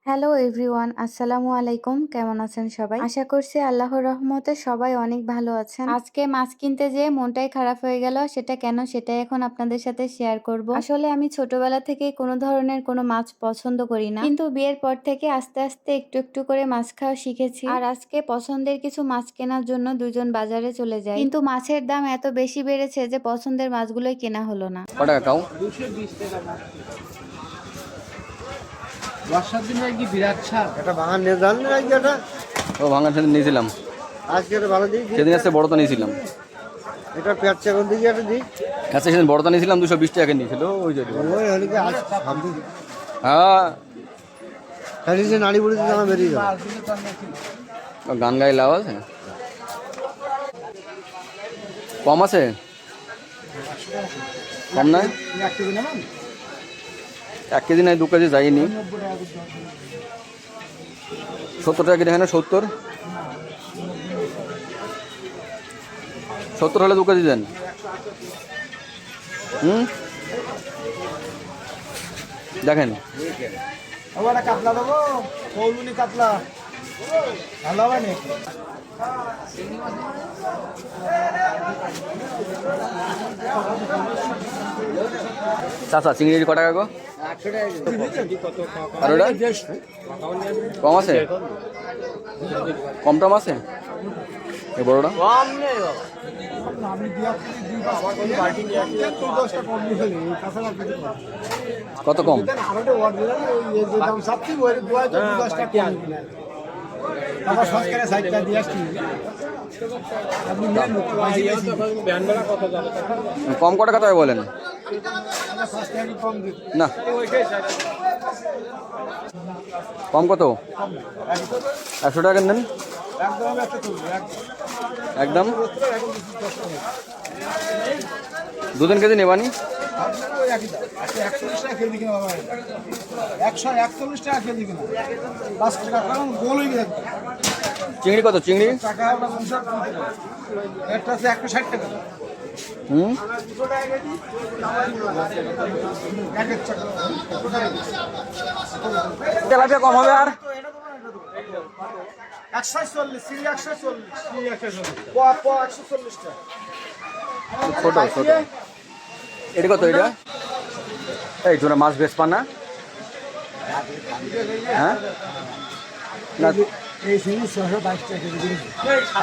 Hello everyone, আসসালামু আলাইকুম। কেমন আছেন সবাই? আশা করছি আল্লাহর রহমতে সবাই অনেক ভালো আছেন। আজকে মাছ কিনতে যেয়ে মনটাই খারাপ হয়ে গেল। সেটা কেন, সেটাই এখন আপনাদের সাথে শেয়ার করব। আসলে আমি ছোটবেলা থেকেই কোনো ধরনের কোনো মাছ পছন্দ করি না, কিন্তু বিয়ের পর থেকে আস্তে আস্তে একটু একটু করে মাছ খাওয়া শিখেছি। আর আজকে পছন্দের কিছু মাছ কেনার জন্য দুজন বাজারে চলে যাই, কিন্তু মাছের দাম এত বেশি বেড়েছে যে পছন্দের মাছগুলোই কেনা হলো না। কত টাকা কাউ? 220 টাকা। বর্ষার দিনে কি বিরাট ছাড়। এটা ভাঙা নিয়ে যান না আজকে এটা? ও ভাঙা সেদিন নিয়েছিলাম, আজকে এটা ভালো দিই। সেদিন আসছে বড়টা নিয়েছিলাম। এটা পেঁয়াজ চাকর দিকে একটা দিই। আচ্ছা সেদিন বড়টা নিয়েছিলাম 220 টাকা নিয়েছিল ওই যে। ওই হলে কি আজ ভাবছি হ্যাঁ খালি যে নাড়ি বুড়ি জামা বেরিয়ে যাবে। গান গাই লাভ আছে, কম আছে? কম নাই? 1 কেজি নাই 2 কেজি যাইনি। 70 টাকা কেজি হয় না? 70 হলে 2 কেজি দেন। দেখেন আবার কাতলা দেবো, কৌলুনি কাতলা ভালো হবে নাকি? চাচা চিংড়ি ক টাকা গো? আর ওটা কম আছে? কম টম আছে এই বড়টা? আমি দশটা কম নিয়ে ফেলি তাছাড়া কিছু না। কত কম? আরো অরিজিনাল যে দাম সবচেয়ে ওই 10টা কম কিনা আবার সরকারে সাইডটা দিয়ে আসছি। আপনি নেন ব্যান্ডরা কত যাবে? কম কত টাকা তবে বলেন আমরা 5 টাকা কম দিই না। কম কত? 100 টাকা নেন একদম একটা তুলবে একদম। একদম 2-3 কেজি নেবানি? আপনার ওই একই দাম 140 টাকা কেজি কিনা বাবা, 141 টাকা কেজি কিনা 5 টাকা কারণ গোল হয়ে গেছে চিংড়ি কত? চিংড়ি টাকা আমরা 50 একটা আছে 160 টাকা। তেলাপিয়া কম হবে আর? 140 সিরি 140 140 টাকা ছোট ছোট। এটা কত? এটা এই তোরা মাছ বেচ পা না? হ্যাঁ না এই সিরি 122 টাকা কেজি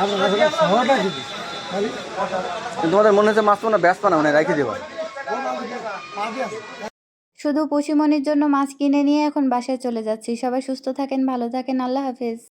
আমরা 100 টাকা কেজি তোমাদের মনে হচ্ছে মাছ তোমরা ব্যস্ত না, মানে রেখে দেবা। শুধু পুষিমনির জন্য মাছ কিনে নিয়ে এখন বাসায় চলে যাচ্ছি। সবাই সুস্থ থাকেন, ভালো থাকেন, আল্লাহ হাফেজ।